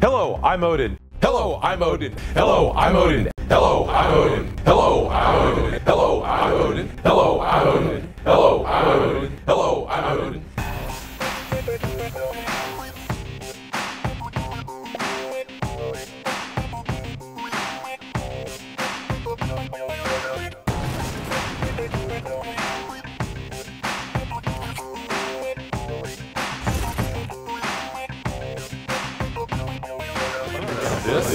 Hello, I'm Odin. Hello, I'm Odin. Hello, I'm Odin. Hello, I'm Odin. Hello, I'm Odin. Hello, I'm Odin. Hello, I'm Odin. Hello, I'm Odin. Hello, I'm Odin. This